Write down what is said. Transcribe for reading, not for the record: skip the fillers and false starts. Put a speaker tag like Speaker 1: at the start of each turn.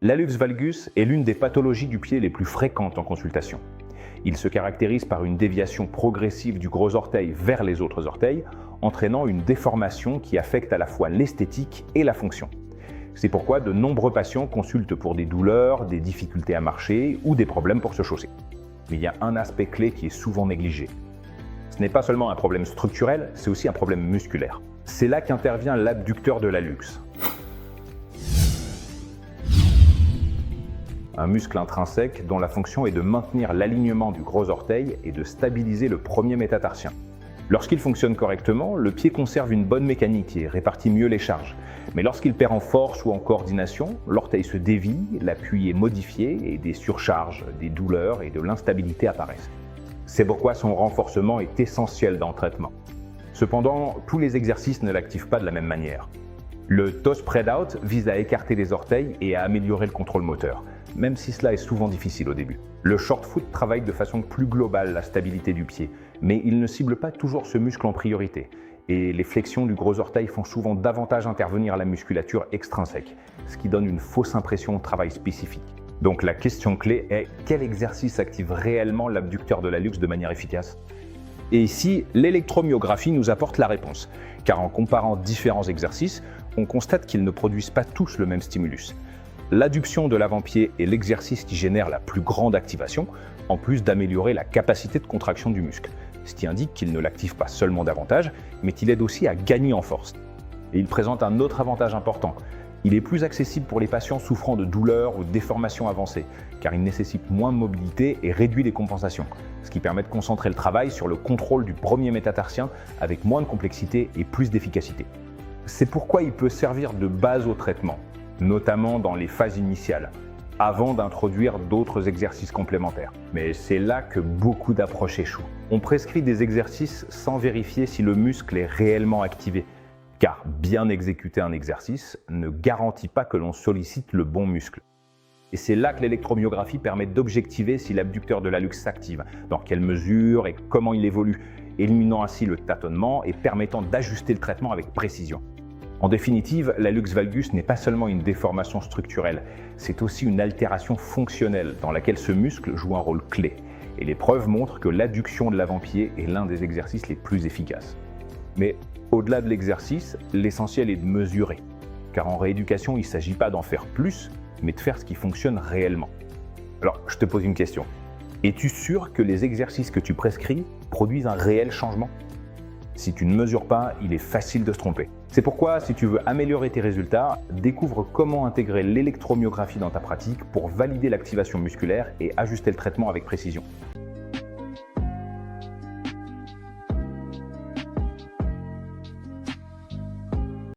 Speaker 1: L'hallux valgus est l'une des pathologies du pied les plus fréquentes en consultation. Il se caractérise par une déviation progressive du gros orteil vers les autres orteils, entraînant une déformation qui affecte à la fois l'esthétique et la fonction. C'est pourquoi de nombreux patients consultent pour des douleurs, des difficultés à marcher ou des problèmes pour se chausser. Mais il y a un aspect clé qui est souvent négligé. Ce n'est pas seulement un problème structurel, c'est aussi un problème musculaire. C'est là qu'intervient l'abducteur de l'hallux. Un muscle intrinsèque dont la fonction est de maintenir l'alignement du gros orteil et de stabiliser le premier métatarsien. Lorsqu'il fonctionne correctement, le pied conserve une bonne mécanique et répartit mieux les charges. Mais lorsqu'il perd en force ou en coordination, l'orteil se dévie, l'appui est modifié et des surcharges, des douleurs et de l'instabilité apparaissent. C'est pourquoi son renforcement est essentiel dans le traitement. Cependant, tous les exercices ne l'activent pas de la même manière. Le toe spread out vise à écarter les orteils et à améliorer le contrôle moteur, même si cela est souvent difficile au début. Le short foot travaille de façon plus globale la stabilité du pied, mais il ne cible pas toujours ce muscle en priorité. Et les flexions du gros orteil font souvent davantage intervenir la musculature extrinsèque, ce qui donne une fausse impression au travail spécifique. Donc la question clé est quel exercice active réellement l'abducteur de l'hallux de manière efficace? Et ici, l'électromyographie nous apporte la réponse, car en comparant différents exercices, on constate qu'ils ne produisent pas tous le même stimulus. L'adduction de l'avant-pied est l'exercice qui génère la plus grande activation, en plus d'améliorer la capacité de contraction du muscle, ce qui indique qu'il ne l'active pas seulement davantage, mais qu'il aide aussi à gagner en force. Et il présente un autre avantage important. Il est plus accessible pour les patients souffrant de douleurs ou de déformations avancées, car il nécessite moins de mobilité et réduit les compensations, ce qui permet de concentrer le travail sur le contrôle du premier métatarsien avec moins de complexité et plus d'efficacité. C'est pourquoi il peut servir de base au traitement, notamment dans les phases initiales, avant d'introduire d'autres exercices complémentaires. Mais c'est là que beaucoup d'approches échouent. On prescrit des exercices sans vérifier si le muscle est réellement activé, car bien exécuter un exercice ne garantit pas que l'on sollicite le bon muscle. Et c'est là que l'électromyographie permet d'objectiver si l'abducteur de l'hallux s'active, dans quelle mesure et comment il évolue, éliminant ainsi le tâtonnement et permettant d'ajuster le traitement avec précision. En définitive, l'hallux valgus n'est pas seulement une déformation structurelle, c'est aussi une altération fonctionnelle dans laquelle ce muscle joue un rôle clé. Et les preuves montrent que l'adduction de l'avant-pied est l'un des exercices les plus efficaces. Mais au-delà de l'exercice, l'essentiel est de mesurer. Car en rééducation, il ne s'agit pas d'en faire plus, mais de faire ce qui fonctionne réellement. Alors, je te pose une question. Es-tu sûr que les exercices que tu prescris produisent un réel changement? Si tu ne mesures pas, il est facile de se tromper. C'est pourquoi, si tu veux améliorer tes résultats, découvre comment intégrer l'électromyographie dans ta pratique pour valider l'activation musculaire et ajuster le traitement avec précision.